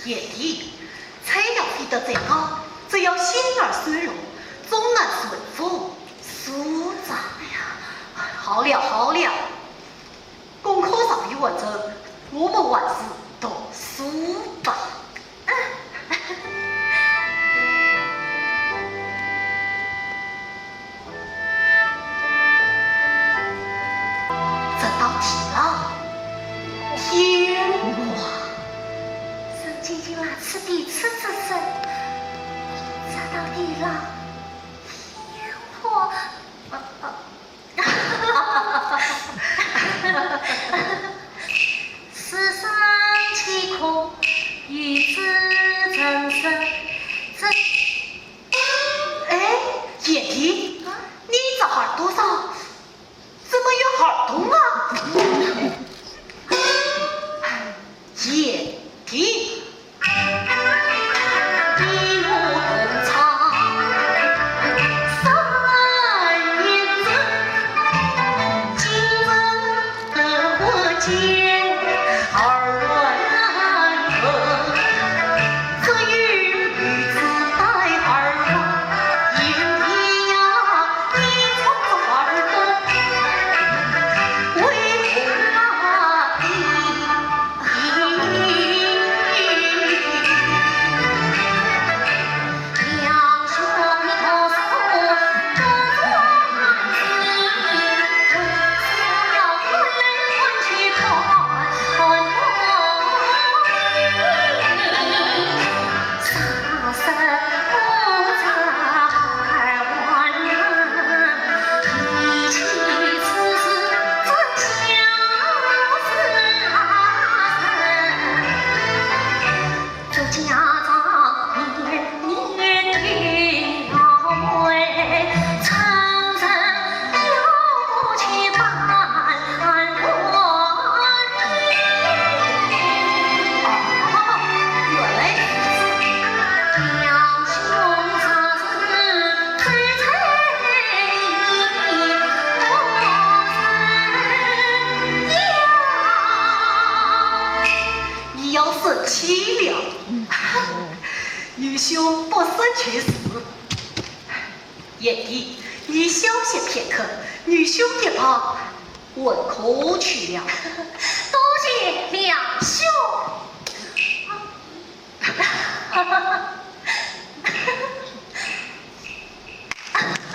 也弟，菜要飞得再高，只要心儿虽柔，总能顺风舒展呀。好了好了，功课上语文证，我们还是读书吧。这道题了，天花。圣经经啦，此地此之身，这道题了，天花。世上岂可与之争胜？哎，姐弟，你这耳朵上怎么有耳洞啊？姐弟，一路同唱3年整，今日我见二人合，可与女子戴耳环，因你呀，你从这耳洞为何两兄弟同手各做满心，我要回来去看沙僧不差2万难，一起此事真相是这家长年年要为常常要去办原来两兄长是最你要生气了，女兄不生去死。爷弟，你小歇片刻，女兄也怕问口去了。多谢两兄。